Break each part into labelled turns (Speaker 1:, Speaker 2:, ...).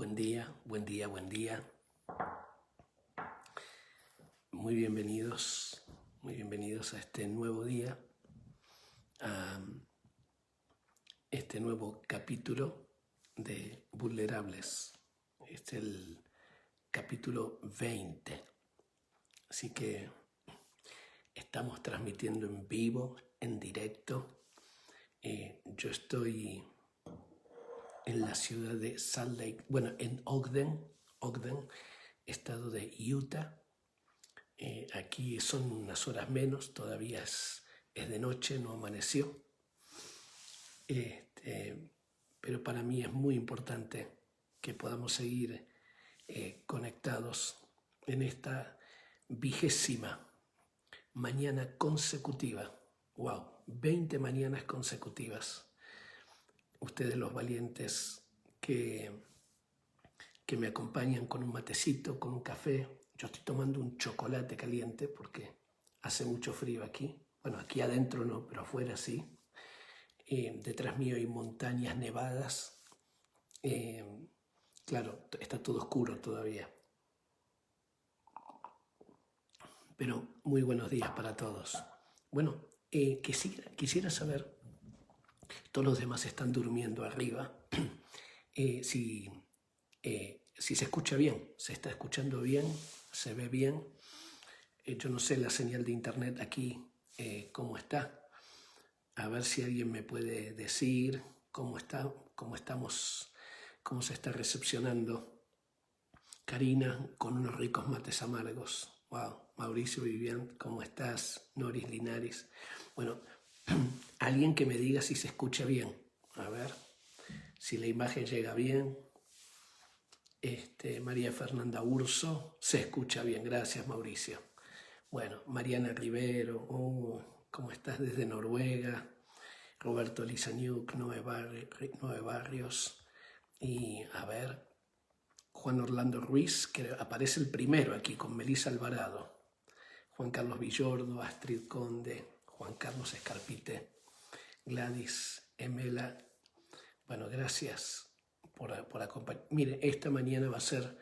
Speaker 1: Buen día, buen día, buen día. Muy bienvenidos a este nuevo día, a este nuevo capítulo de Vulnerables. Este es el capítulo 20. Así que estamos transmitiendo en vivo, en directo. Yo estoy en la ciudad de Salt Lake, en Ogden, estado de Utah. Aquí son unas horas menos, todavía es de noche, no amaneció. Pero para mí es muy importante que podamos seguir conectados en esta 20ª mañana consecutiva. ¡Wow! 20 mañanas consecutivas. Ustedes los valientes que me acompañan con un matecito, con un café. Yo estoy tomando un chocolate caliente porque hace mucho frío aquí. Bueno, aquí adentro no, pero afuera sí. Detrás mío hay montañas nevadas. Claro, está todo oscuro todavía. Pero muy buenos días para todos. Bueno, quisiera saber, todos los demás están durmiendo arriba, si se escucha bien, se está escuchando bien, se ve bien. Yo no sé la señal de internet aquí cómo está. A ver si alguien me puede decir cómo está, cómo se está recepcionando. Karina, con unos ricos mates amargos. Wow. Mauricio, Vivian, ¿cómo estás? Noris Linares. Bueno, alguien que me diga si se escucha bien. A ver, si la imagen llega bien. María Fernanda Urso, se escucha bien. Gracias, Mauricio. Bueno, Mariana Rivero, ¿cómo estás desde Noruega? Roberto Lizaniuk, Noé Barrios. Y a ver, Juan Orlando Ruiz, que aparece el primero aquí con Melissa Alvarado. Juan Carlos Villordo, Astrid Conde, Juan Carlos Escarpite, Gladys, Emela. Bueno, gracias por acompañar. Mire, esta mañana va a ser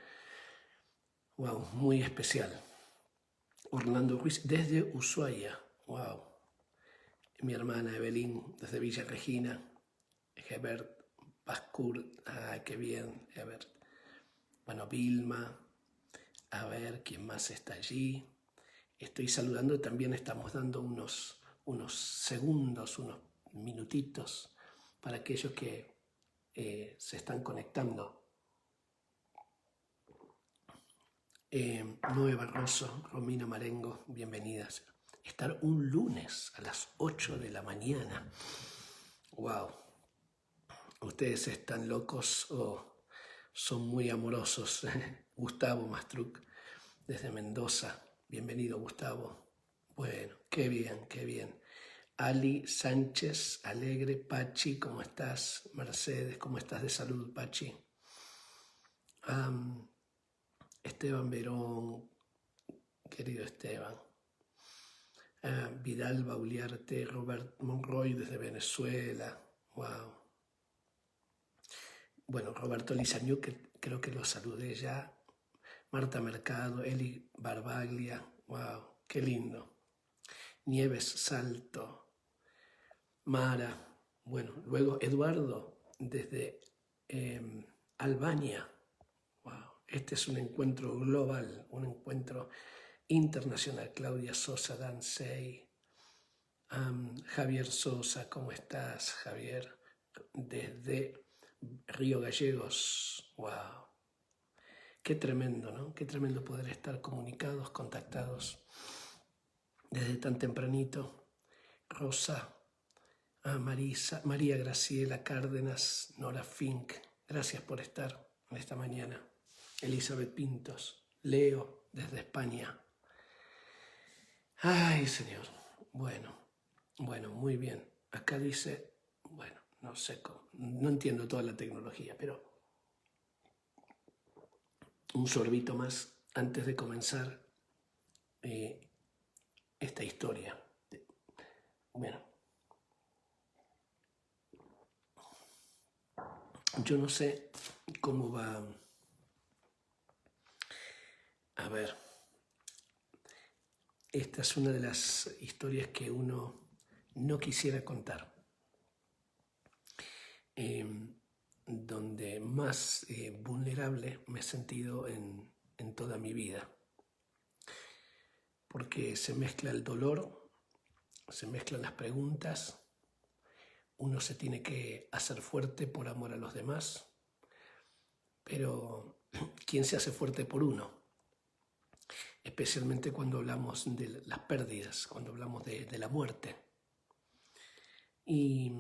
Speaker 1: muy especial. Orlando Ruiz desde Ushuaia. Wow. Mi hermana Evelyn desde Villa Regina. Hebert Bascur. Qué bien, Hebert. Bueno, Vilma. A ver, ¿quién más está allí? Estoy saludando, también estamos dando unos segundos, unos minutitos para aquellos que se están conectando. Noé Barroso, Romina Marengo, bienvenidas. Estar un lunes a las 8 de la mañana. ¡Wow! Ustedes están locos o son muy amorosos. Gustavo Mastruc, desde Mendoza. Bienvenido, Gustavo. Bueno, qué bien, qué bien. Ali Sánchez, Alegre, Pachi, ¿cómo estás? Mercedes, ¿cómo estás de salud, Pachi? Esteban Verón, querido Esteban. Vidal Bauliarte, Robert Monroy desde Venezuela. Wow. Bueno, Roberto Lizaniuk, que creo que lo saludé ya. Marta Mercado, Eli Barbaglia. Wow, qué lindo. Nieves Salto. Mara. Bueno, luego Eduardo desde Albania. Wow. Este es un encuentro global, un encuentro internacional. Claudia Sosa Dansey. Javier Sosa, ¿cómo estás, Javier? Desde Río Gallegos. Wow. Qué tremendo, ¿no? Qué tremendo poder estar comunicados, contactados desde tan tempranito. Rosa, Marisa, María Graciela Cárdenas, Nora Fink, gracias por estar en esta mañana. Elizabeth Pintos, Leo desde España. Ay, Señor. Bueno, muy bien. Acá dice, bueno, no sé cómo, no entiendo toda la tecnología, pero un sorbito más antes de comenzar esta historia. Bueno, yo no sé cómo va A ver, esta es una de las historias que uno no quisiera contar. Donde más vulnerable me he sentido en toda mi vida. Porque se mezcla el dolor, se mezclan las preguntas, uno se tiene que hacer fuerte por amor a los demás, pero ¿quién se hace fuerte por uno? Especialmente cuando hablamos de las pérdidas, cuando hablamos de la muerte. Y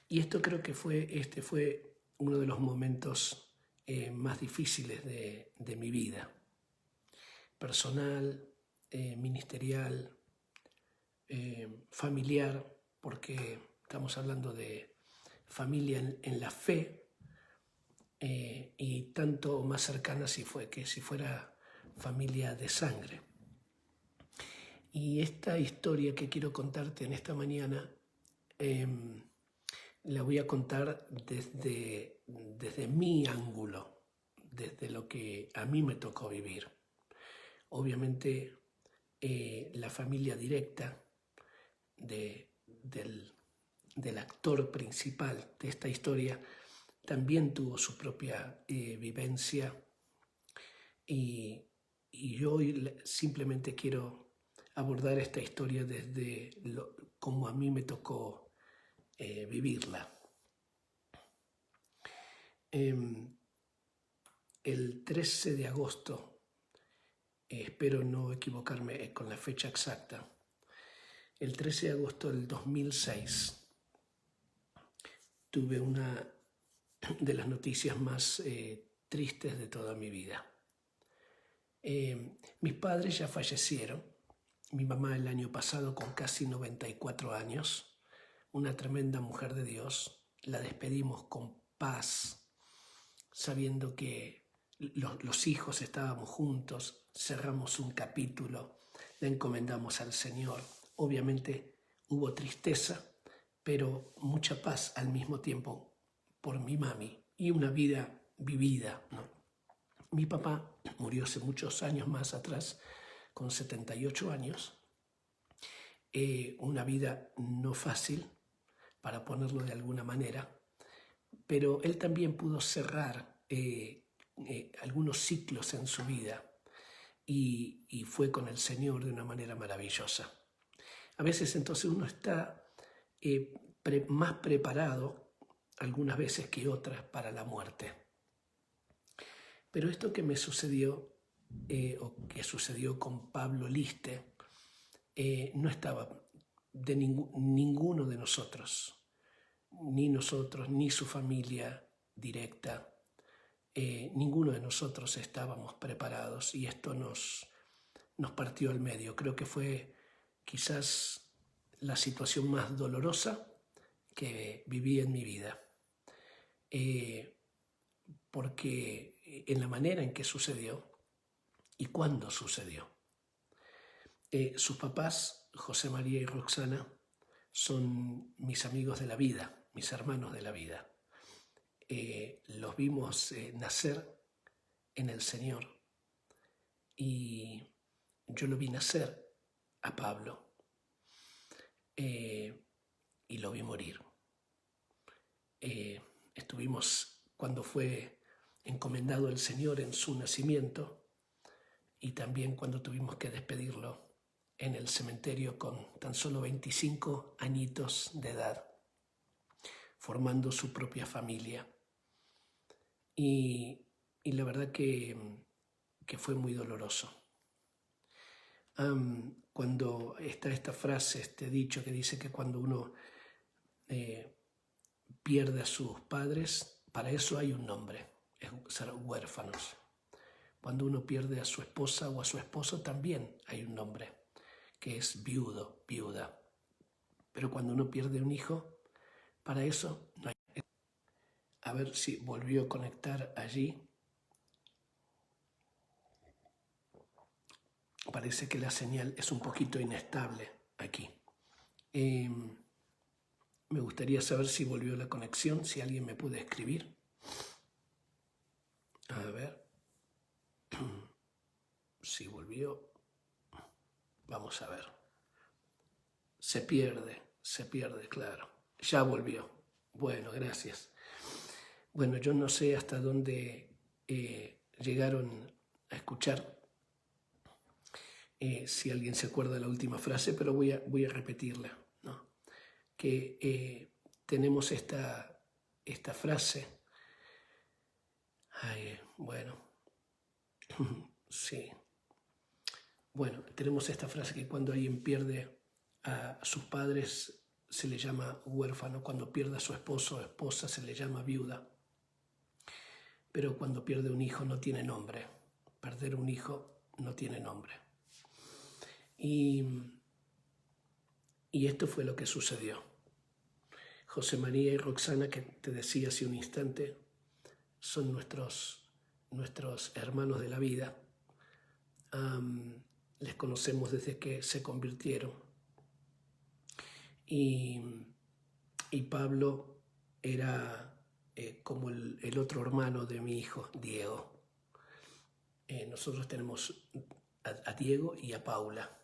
Speaker 1: esto creo que este fue uno de los momentos más difíciles de mi vida, personal, ministerial, familiar, porque estamos hablando de familia en la fe, y tanto más cercana si fuera familia de sangre. Y esta historia que quiero contarte en esta mañana la voy a contar desde mi ángulo, desde lo que a mí me tocó vivir. Obviamente la familia directa del actor principal de esta historia también tuvo su propia vivencia, y yo hoy simplemente quiero abordar esta historia desde como a mí me tocó vivirla. El 13 de agosto, espero no equivocarme con la fecha exacta, el 13 de agosto del 2006 tuve una de las noticias más tristes de toda mi vida. Mis padres ya fallecieron. Mi mamá el año pasado, con casi 94 años, una tremenda mujer de Dios, la despedimos con paz, sabiendo que los hijos estábamos juntos, cerramos un capítulo, la encomendamos al Señor. Obviamente hubo tristeza, pero mucha paz al mismo tiempo por mi mami y una vida vivida, ¿no? Mi papá murió hace muchos años más atrás, con 78 años, una vida no fácil, para ponerlo de alguna manera, pero él también pudo cerrar algunos ciclos en su vida y fue con el Señor de una manera maravillosa. A veces entonces uno está más preparado algunas veces que otras para la muerte. Pero esto que me sucedió, o que sucedió con Pablo Liste, no estaba de ninguno de nosotros, ni su familia directa, ninguno de nosotros estábamos preparados, y esto nos partió al medio. Creo que fue quizás la situación más dolorosa que viví en mi vida, porque en la manera en que sucedió y cuándo sucedió. Sus papás, José María y Roxana, son mis amigos de la vida, mis hermanos de la vida. Los vimos nacer en el Señor, y yo lo vi nacer a Pablo, y lo vi morir. Estuvimos cuando fue encomendado el Señor en su nacimiento, y también cuando tuvimos que despedirlo en el cementerio con tan solo 25 añitos de edad, formando su propia familia. Y la verdad que fue muy doloroso. Cuando está esta frase, este dicho que dice que cuando uno pierde a sus padres, para eso hay un nombre, es ser huérfanos. Cuando uno pierde a su esposa o a su esposo, también hay un nombre, que es viudo, viuda. Pero cuando uno pierde un hijo, para eso no hay. A ver si volvió a conectar allí. Parece que la señal es un poquito inestable aquí. Me gustaría saber si volvió la conexión, si alguien me puede escribir. A ver. Si volvió, vamos a ver. Se pierde, claro. Ya volvió. Bueno, gracias. Bueno, yo no sé hasta dónde llegaron a escuchar, si alguien se acuerda de la última frase, pero voy a repetirla, ¿no? Que tenemos esta frase. Bueno, sí. Bueno, tenemos esta frase que cuando alguien pierde a sus padres se le llama huérfano, cuando pierde a su esposo o esposa se le llama viuda, pero cuando pierde un hijo no tiene nombre. Perder un hijo no tiene nombre. Y esto fue lo que sucedió. José María y Roxana, que te decía hace un instante, son nuestros hermanos de la vida. Les conocemos desde que se convirtieron. Y Pablo era como el otro hermano de mi hijo, Diego. Nosotros tenemos a Diego y a Paula.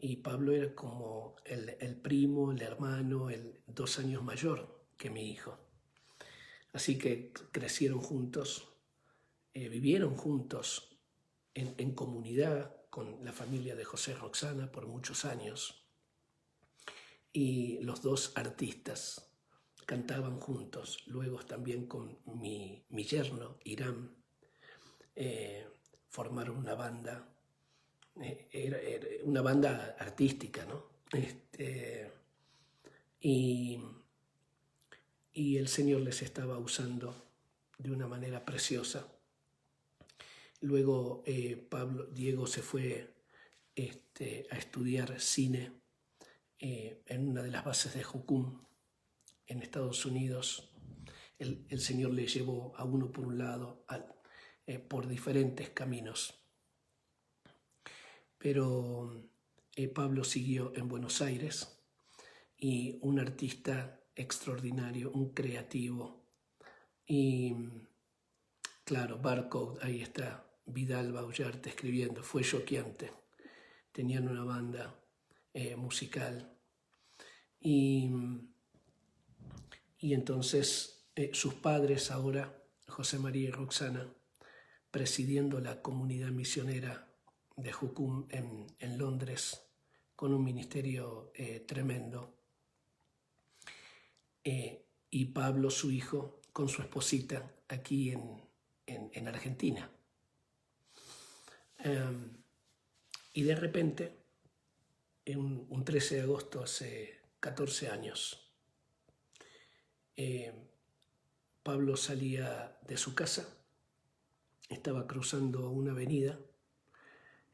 Speaker 1: Y Pablo era como el primo, el hermano, 2 años mayor que mi hijo. Así que crecieron juntos, vivieron juntos en comunidad con la familia de José y Roxana por muchos años. Y los dos artistas cantaban juntos. Luego también con mi yerno, Irán, formaron una banda. Era una banda artística, ¿no? Y el Señor les estaba usando de una manera preciosa. Luego Diego se fue a estudiar cine en una de las bases de Jucum, en Estados Unidos. El Señor le llevó a uno por un lado, por diferentes caminos. Pero Pablo siguió en Buenos Aires, y un artista extraordinario, un creativo. Y claro, Barcode, ahí está, Vidal Baullarte escribiendo, fue choqueante. Tenían una banda musical. Y entonces sus padres ahora, José María y Roxana, presidiendo la comunidad misionera de Jucum en Londres, con un ministerio tremendo. Y Pablo, su hijo, con su esposita aquí en Argentina. Y de repente, un 13 de agosto, hace 14 años, Pablo salía de su casa, estaba cruzando una avenida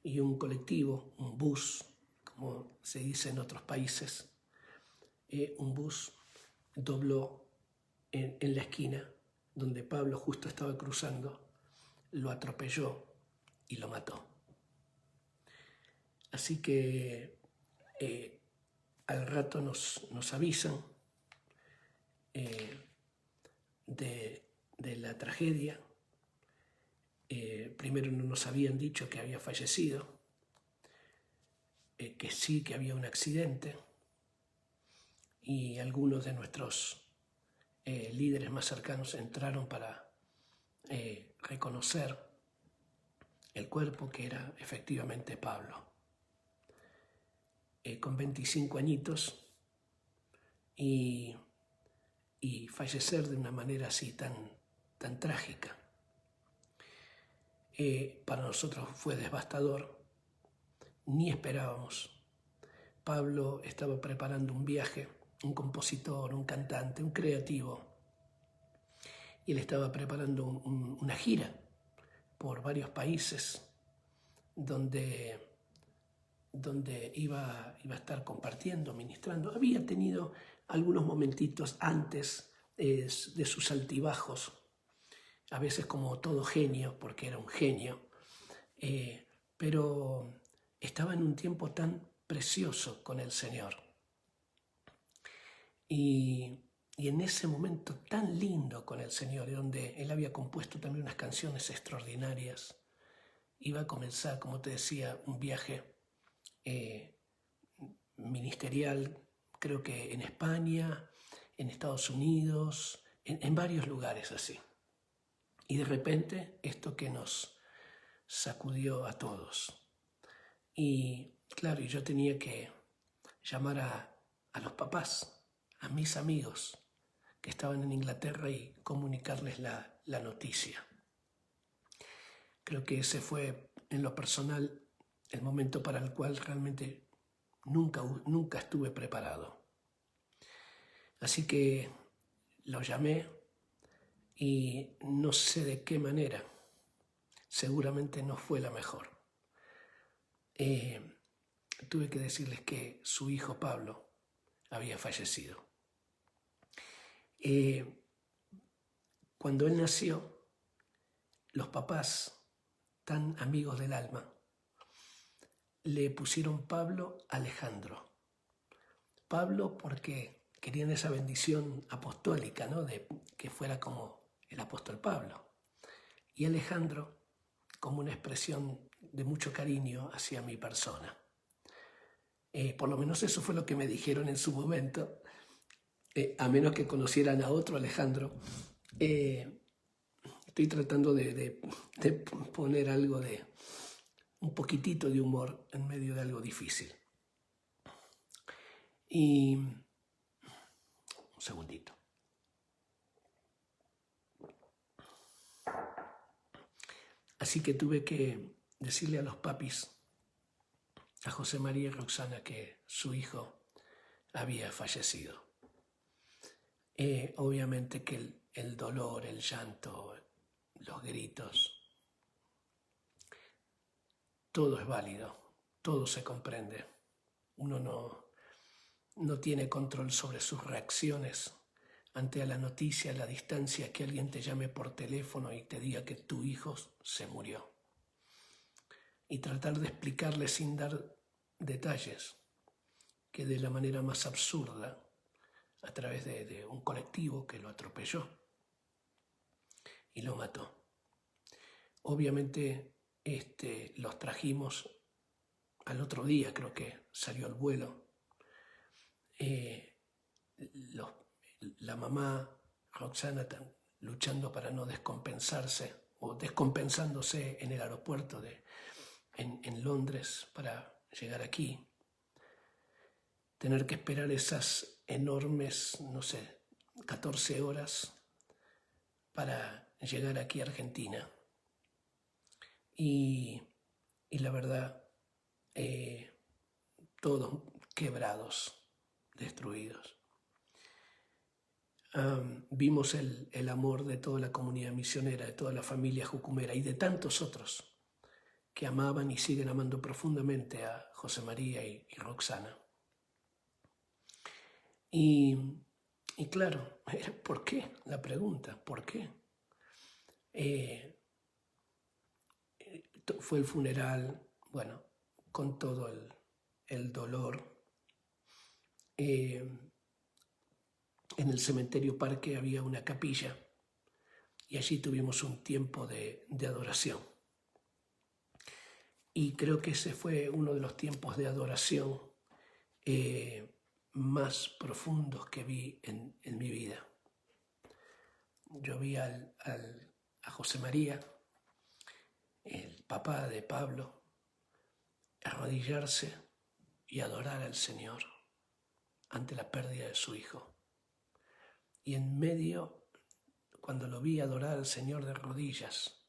Speaker 1: y un colectivo, un bus, como se dice en otros países, un bus dobló en la esquina donde Pablo justo estaba cruzando, lo atropelló y lo mató. Así que al rato nos avisan de la tragedia. Primero no nos habían dicho que había fallecido, que sí, que había un accidente, y algunos de nuestros líderes más cercanos entraron para reconocer el cuerpo, que era efectivamente Pablo, con 25 añitos, y fallecer de una manera así tan trágica. Para nosotros fue devastador, ni esperábamos. Pablo estaba preparando un viaje, un compositor, un cantante, un creativo, y él estaba preparando una gira por varios países donde iba a estar compartiendo, ministrando. Había tenido algunos momentitos antes de sus altibajos, a veces como todo genio, porque era un genio, pero estaba en un tiempo tan precioso con el Señor. Y en ese momento tan lindo con el Señor, donde él había compuesto también unas canciones extraordinarias, iba a comenzar, como te decía, un viaje ministerial, creo que en España, en Estados Unidos, en varios lugares así. Y de repente esto que nos sacudió a todos. Y claro, yo tenía que llamar a los papás, a mis amigos que estaban en Inglaterra y comunicarles la noticia. Creo que ese fue, en lo personal, el momento para el cual realmente nunca estuve preparado. Así que lo llamé y no sé de qué manera, seguramente no fue la mejor. Tuve que decirles que su hijo Pablo había fallecido. Cuando él nació, los papás, tan amigos del alma, le pusieron Pablo Alejandro. Pablo porque querían esa bendición apostólica, ¿no? De que fuera como el apóstol Pablo. Y Alejandro como una expresión de mucho cariño hacia mi persona. Por lo menos eso fue lo que me dijeron en su momento, a menos que conocieran a otro Alejandro. Estoy tratando de poner algo un poquitito de humor en medio de algo difícil. Y un segundito. Así que tuve que decirle a los papis, a José María y Roxana, que su hijo había fallecido. Obviamente que el dolor, el llanto, los gritos, todo es válido, todo se comprende. Uno no tiene control sobre sus reacciones ante la noticia, la distancia, que alguien te llame por teléfono y te diga que tu hijo se murió. Y tratar de explicarle sin dar detalles, que de la manera más absurda, a través de un colectivo que lo atropelló y lo mató. Obviamente los trajimos al otro día, creo que salió el vuelo. La mamá, Roxana, luchando para no descompensarse o descompensándose en el aeropuerto en Londres para llegar aquí. Tener que esperar esas enormes, 14 horas para llegar aquí a Argentina. Y la verdad, todos quebrados, destruidos. Vimos el amor de toda la comunidad misionera, de toda la familia jucumera y de tantos otros que amaban y siguen amando profundamente a José María y Roxana. Y claro, ¿por qué? La pregunta, ¿por qué? Fue el funeral, bueno, con todo el dolor. En el cementerio Parque había una capilla y allí tuvimos un tiempo de adoración. Y creo que ese fue uno de los tiempos de adoración más profundos que vi en mi vida. Yo vi a José María, el papá de Pablo, arrodillarse y adorar al Señor ante la pérdida de su hijo. Y en medio, cuando lo vi adorar al Señor de rodillas,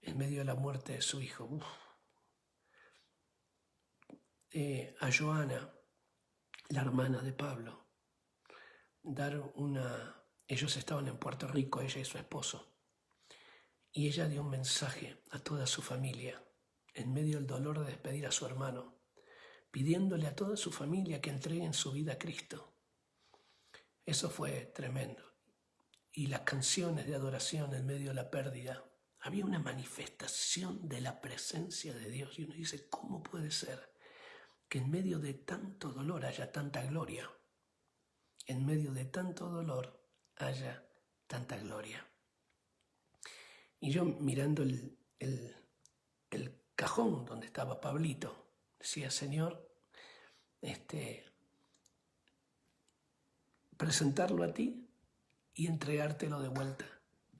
Speaker 1: en medio de la muerte de su hijo, a Joana, la hermana de Pablo, ellos estaban en Puerto Rico, ella y su esposo, y ella dio un mensaje a toda su familia, en medio del dolor de despedir a su hermano, pidiéndole a toda su familia que entreguen su vida a Cristo. Eso fue tremendo. Y las canciones de adoración en medio de la pérdida, había una manifestación de la presencia de Dios. Y uno dice, ¿cómo puede ser que en medio de tanto dolor haya tanta gloria? En medio de tanto dolor haya tanta gloria. Y yo mirando cajón donde estaba Pablito. Decía, Señor, presentarlo a ti y entregártelo de vuelta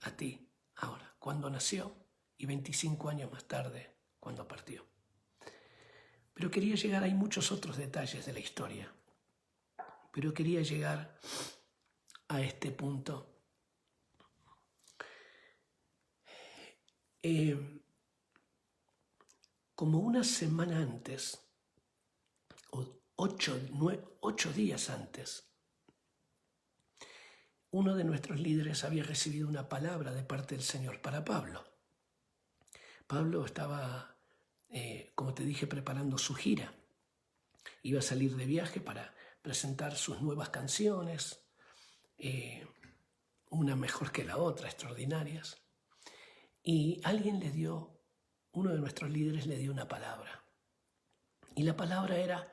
Speaker 1: a ti ahora, cuando nació y 25 años más tarde, cuando partió. Pero quería llegar, hay muchos otros detalles de la historia, pero quería llegar a este punto. Como una semana antes, o 8 días antes, uno de nuestros líderes había recibido una palabra de parte del Señor para Pablo. Pablo estaba, como te dije, preparando su gira. Iba a salir de viaje para presentar sus nuevas canciones, una mejor que la otra, extraordinarias. Y uno de nuestros líderes le dio una palabra. Y la palabra era,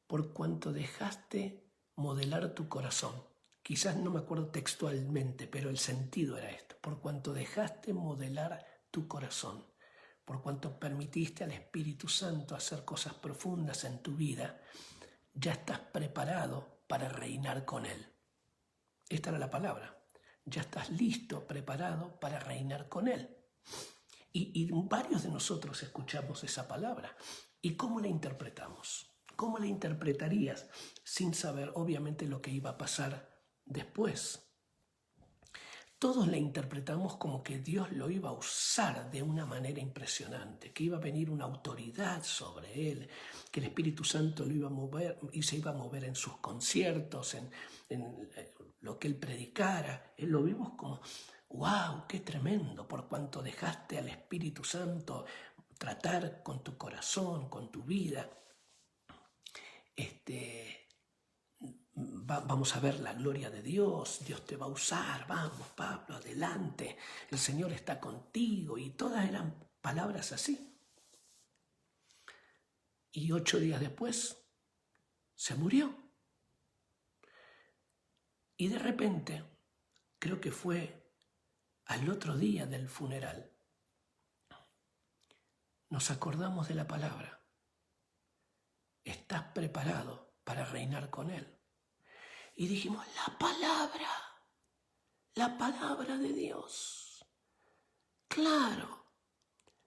Speaker 1: por cuanto dejaste modelar tu corazón. Quizás no me acuerdo textualmente, pero el sentido era esto. Por cuanto dejaste modelar tu corazón, por cuanto permitiste al Espíritu Santo hacer cosas profundas en tu vida, ya estás preparado para reinar con Él. Esta era la palabra. Ya estás listo, preparado para reinar con Él. Y varios de nosotros escuchamos esa palabra. ¿Y cómo la interpretamos? ¿Cómo la interpretarías sin saber, obviamente, lo que iba a pasar después? Todos la interpretamos como que Dios lo iba a usar de una manera impresionante, que iba a venir una autoridad sobre él, que el Espíritu Santo lo iba a mover y se iba a mover en sus conciertos, en lo que él predicara. Lo vimos como, ¡wow! ¡Qué tremendo! Por cuanto dejaste al Espíritu Santo tratar con tu corazón, con tu vida. Vamos a ver la gloria de Dios, Dios te va a usar, vamos Pablo, adelante, el Señor está contigo, y todas eran palabras así. Y 8 días después se murió. Y de repente, creo que fue al otro día del funeral, nos acordamos de la palabra. Estás preparado para reinar con Él. Y dijimos, la palabra de Dios. Claro,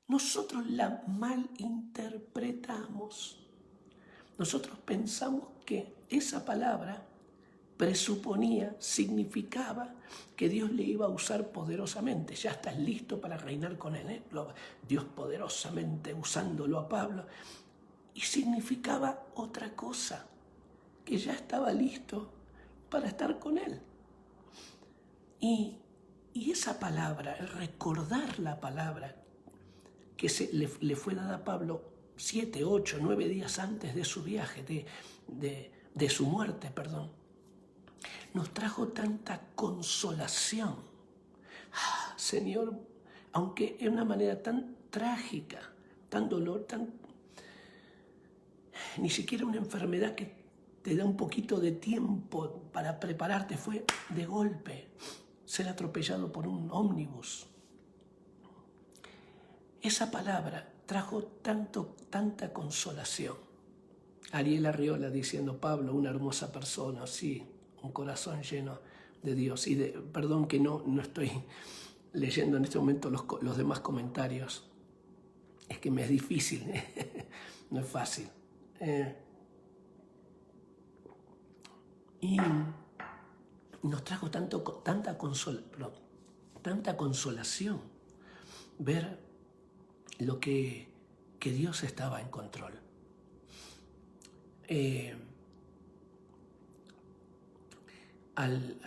Speaker 1: nosotros la malinterpretamos. Nosotros pensamos que esa palabra presuponía, significaba que Dios le iba a usar poderosamente. Ya estás listo para reinar con Él, ¿eh? Dios poderosamente usándolo a Pablo. Y significaba otra cosa, que ya estaba listo para estar con Él. Y esa palabra, el recordar la palabra que le fue dada a Pablo 7, 8, 9 días antes de su viaje, de su muerte, nos trajo tanta consolación. Señor, aunque de una manera tan trágica, tan dolor, ni siquiera una enfermedad que te da un poquito de tiempo para prepararte, fue de golpe ser atropellado por un ómnibus. Esa palabra trajo tanta consolación. Ariel Arriola diciendo, Pablo, una hermosa persona, sí, un corazón lleno de Dios. Y perdón que no estoy leyendo en este momento los demás comentarios. Es que me es difícil, no es fácil. Y nos trajo tanta consolación ver lo que Dios estaba en control. Al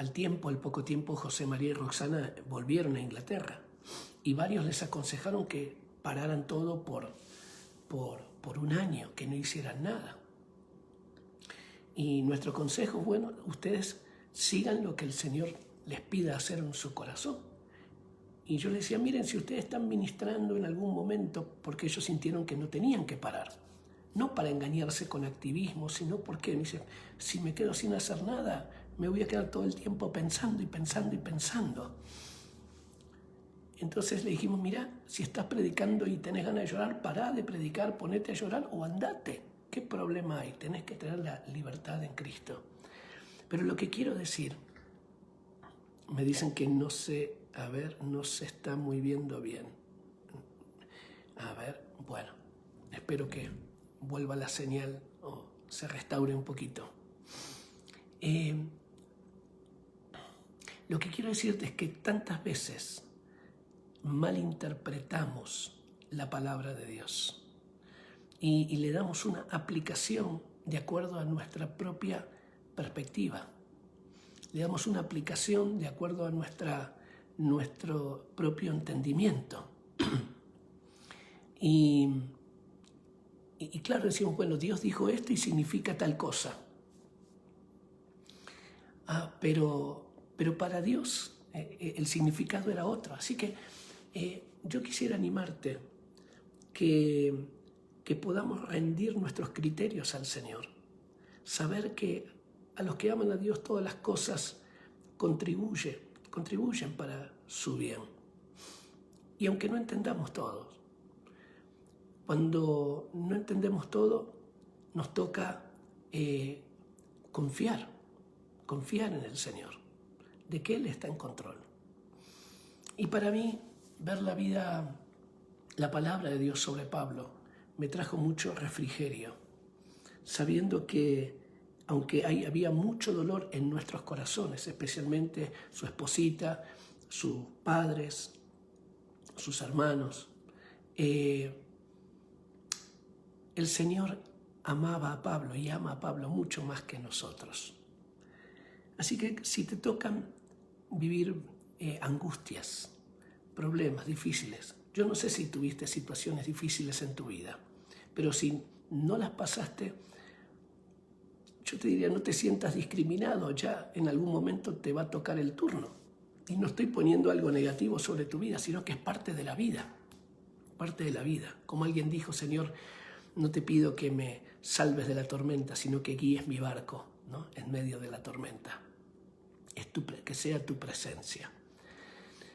Speaker 1: poco tiempo, José María y Roxana volvieron a Inglaterra y varios les aconsejaron que pararan todo por un año, que no hicieran nada. Y nuestro consejo, bueno, ustedes sigan lo que el Señor les pida hacer en su corazón. Y yo les decía, miren, si ustedes están ministrando en algún momento, porque ellos sintieron que no tenían que parar, no para engañarse con activismo, sino porque me dicen, si me quedo sin hacer nada, me voy a quedar todo el tiempo pensando y pensando y pensando. Entonces le dijimos, mira, si estás predicando y tenés ganas de llorar, pará de predicar, ponete a llorar o andate. ¿Qué problema hay? Tenés que tener la libertad en Cristo. Pero lo que quiero decir, me dicen que no se está muy viendo bien. A ver, bueno, espero que vuelva la señal o se restaure un poquito. Lo que quiero decirte es que tantas veces malinterpretamos la palabra de Dios y le damos una aplicación de acuerdo a nuestra propia perspectiva. Le damos una aplicación de acuerdo a nuestro propio entendimiento. Y claro, decimos, bueno, Dios dijo esto y significa tal cosa. Pero para Dios el significado era otro. Así que yo quisiera animarte que podamos rendir nuestros criterios al Señor. Saber que a los que aman a Dios todas las cosas contribuyen para su bien. Y aunque no entendamos todo, cuando no entendemos todo, nos toca confiar en el Señor, de que Él está en control. Y para mí, ver la palabra de Dios sobre Pablo, me trajo mucho refrigerio, sabiendo que aunque había mucho dolor en nuestros corazones, especialmente su esposita, sus padres, sus hermanos, el Señor amaba a Pablo y ama a Pablo mucho más que nosotros. Así que si te tocan vivir angustias, problemas difíciles, yo no sé si tuviste situaciones difíciles en tu vida, pero si no las pasaste, yo te diría, no te sientas discriminado, ya en algún momento te va a tocar el turno. Y no estoy poniendo algo negativo sobre tu vida, sino que es parte de la vida, parte de la vida. Como alguien dijo, Señor, no te pido que me salves de la tormenta, sino que guíes mi barco, ¿no?, en medio de la tormenta. Que sea tu presencia.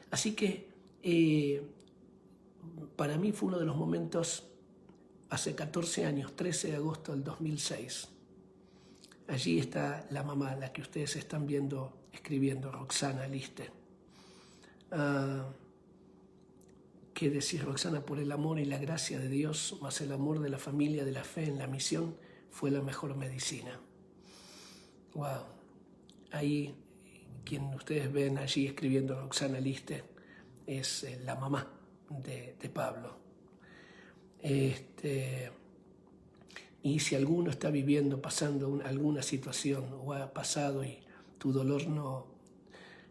Speaker 1: Así que para mí fue uno de los momentos, hace 14 años, 13 de agosto del 2006. Allí está la mamá, la que ustedes están viendo, escribiendo, Roxana Liste. ¿Qué decir, Roxana? Por el amor y la gracia de Dios, más el amor de la familia, de la fe en la misión, fue la mejor medicina. Wow. Ahí, quien ustedes ven allí escribiendo Roxana Liste, es la mamá de Pablo. Y si alguno está pasando alguna situación o ha pasado y tu dolor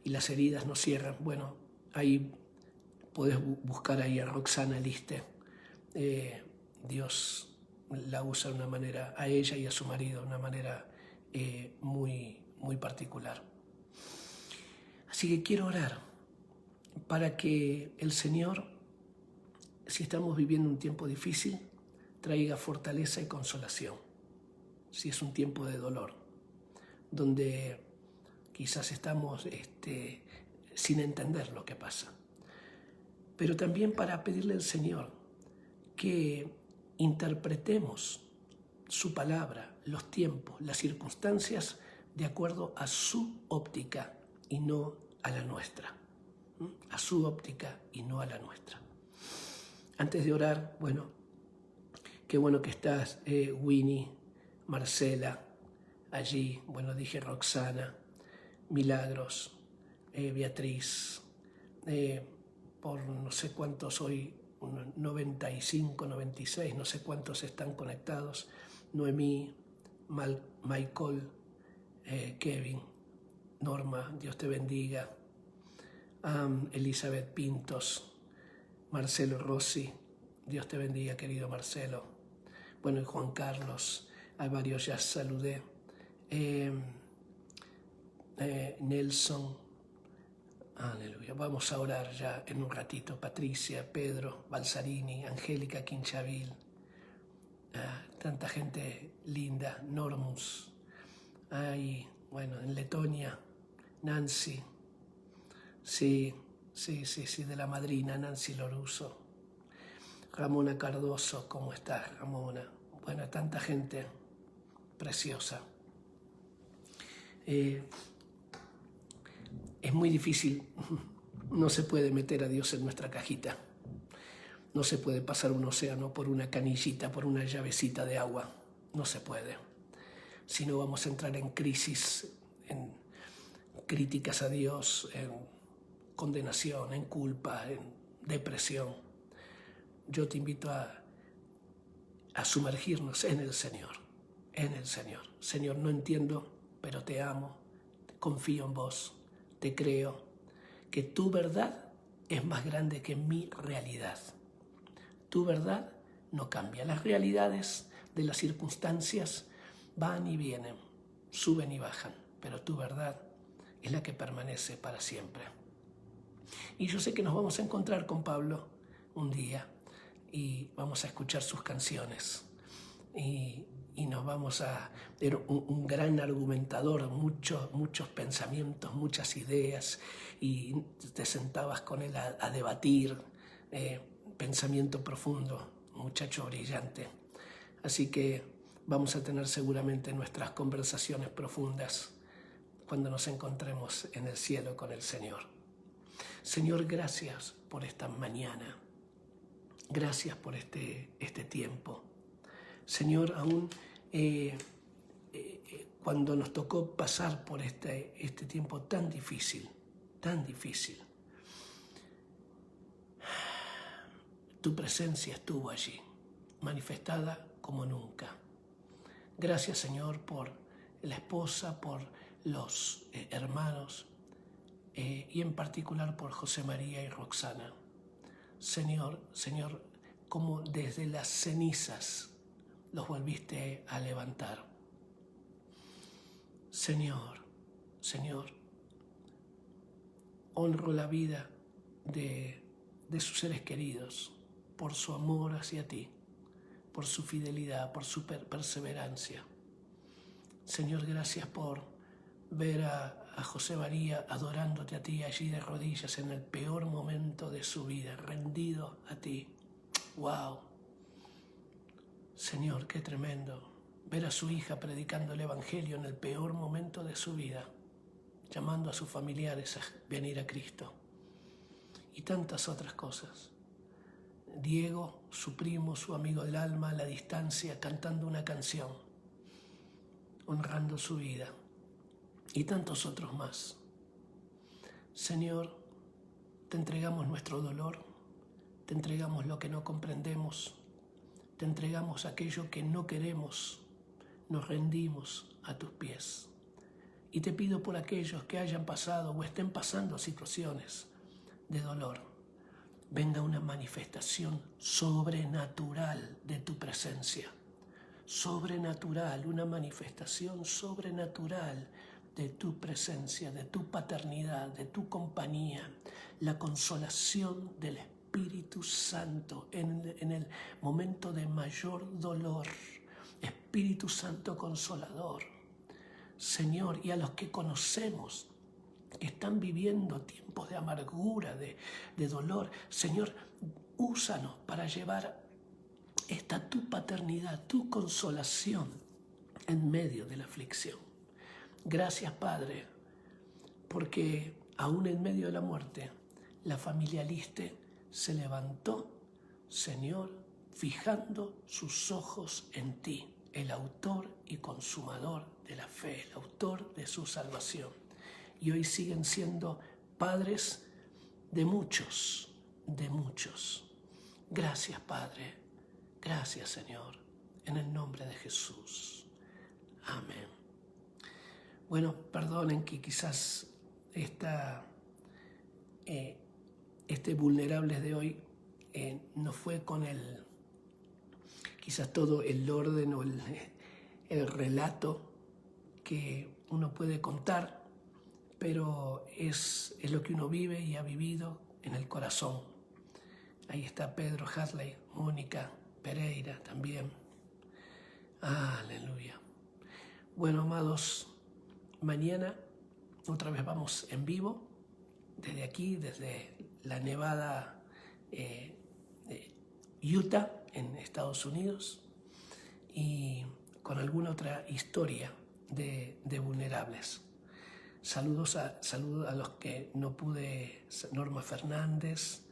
Speaker 1: y las heridas no cierran, bueno, ahí podés buscar ahí a Roxana Liste. Dios la usa de una manera, a ella y a su marido, de una manera muy, muy particular. Así que quiero orar para que el Señor, si estamos viviendo un tiempo difícil, traiga fortaleza y consolación. Si es un tiempo de dolor, donde quizás estamos sin entender lo que pasa. Pero también para pedirle al Señor que interpretemos su palabra, los tiempos, las circunstancias, de acuerdo a su óptica y no a la nuestra. A su óptica y no a la nuestra. Antes de orar, qué bueno que estás, Winnie, Marcela, allí, dije Roxana, Milagros, Beatriz, por no sé cuántos hoy, 95, 96, no sé cuántos están conectados, Noemí, Michael, Kevin, Norma, Dios te bendiga, Elizabeth Pintos, Marcelo Rossi, Dios te bendiga, querido Marcelo. Y Juan Carlos, a varios ya saludé. Nelson, aleluya. Vamos a orar ya en un ratito. Patricia, Pedro, Balsarini, Angélica Quinchavil, tanta gente linda. Normus, en Letonia, Nancy. Sí, Sí, de la madrina Nancy Loruso. Ramona Cardoso, ¿cómo estás, Ramona? Bueno, tanta gente preciosa. Es muy difícil, no se puede meter a Dios en nuestra cajita. No se puede pasar un océano por una canillita, por una llavecita de agua. No se puede. Si no, vamos a entrar en crisis, en críticas a Dios, en condenación, en culpa, en depresión. Yo te invito a sumergirnos en el Señor, en el Señor. Señor, no entiendo, pero te amo, confío en vos, te creo, que tu verdad es más grande que mi realidad. Tu verdad no cambia. Las realidades de las circunstancias van y vienen, suben y bajan, pero tu verdad es la que permanece para siempre. Y yo sé que nos vamos a encontrar con Pablo un día y vamos a escuchar sus canciones y nos vamos a ver un gran argumentador, muchos pensamientos, muchas ideas, y te sentabas con él a debatir, pensamiento profundo, muchacho brillante. Así que vamos a tener seguramente nuestras conversaciones profundas cuando nos encontremos en el cielo con el Señor. Señor, gracias por esta mañana. Gracias por este tiempo. Señor, aún cuando nos tocó pasar por este tiempo tan difícil, tu presencia estuvo allí, manifestada como nunca. Gracias, Señor, por la esposa, por los hermanos y en particular por José María y Roxana. Señor, como desde las cenizas los volviste a levantar. Señor, honro la vida de sus seres queridos por su amor hacia ti, por su fidelidad, por su perseverancia. Señor, gracias por ver a José María adorándote a ti allí de rodillas en el peor momento de su vida, rendido a ti. ¡Wow! Señor, qué tremendo. Ver a su hija predicando el Evangelio en el peor momento de su vida, llamando a sus familiares a venir a Cristo. Y tantas otras cosas. Diego, su primo, su amigo del alma, a la distancia, cantando una canción, honrando su vida. Y tantos otros más. Señor, te entregamos nuestro dolor, te entregamos lo que no comprendemos, te entregamos aquello que no queremos, nos rendimos a tus pies. Y te pido por aquellos que hayan pasado o estén pasando situaciones de dolor, venga una manifestación sobrenatural de tu presencia. Sobrenatural, una manifestación sobrenatural de tu presencia, de tu paternidad, de tu compañía, la consolación del Espíritu Santo en el momento de mayor dolor. Espíritu Santo consolador. Señor, y a los que conocemos, que están viviendo tiempos de amargura, de dolor, Señor, úsanos para llevar esta tu paternidad, tu consolación en medio de la aflicción. Gracias, Padre, porque aún en medio de la muerte, la familia Liste se levantó, Señor, fijando sus ojos en ti, el autor y consumador de la fe, el autor de su salvación. Y hoy siguen siendo padres de muchos. Gracias, Padre. Gracias, Señor, en el nombre de Jesús. Amén. Bueno, perdonen que quizás este Vulnerables de hoy no fue con quizás todo el orden o el relato que uno puede contar, pero es lo que uno vive y ha vivido en el corazón. Ahí está Pedro Hadley, Mónica Pereira también. Aleluya. Bueno, amados, mañana otra vez vamos en vivo, desde aquí, desde la Nevada, Utah, en Estados Unidos, y con alguna otra historia de vulnerables. Saludos a los que no pude, Norma Fernández,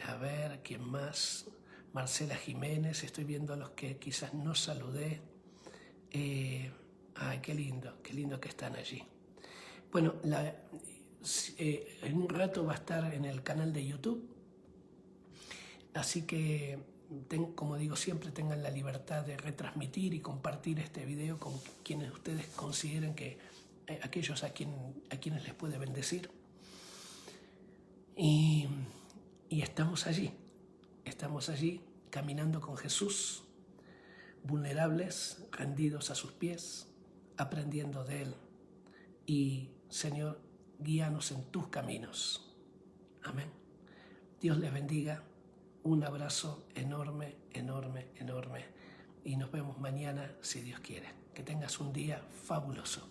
Speaker 1: a ver, ¿quién más? Marcela Jiménez, estoy viendo a los que quizás no saludé. Ay, qué lindo que están allí. Bueno, en un rato va a estar en el canal de YouTube, así que, como digo siempre, tengan la libertad de retransmitir y compartir este video con quienes ustedes consideren que, aquellos a quienes les puede bendecir. Y estamos allí caminando con Jesús, vulnerables, rendidos a sus pies, aprendiendo de Él. Y, Señor, guíanos en tus caminos. Amén. Dios les bendiga. Un abrazo enorme, enorme, enorme. Y nos vemos mañana, si Dios quiere. Que tengas un día fabuloso.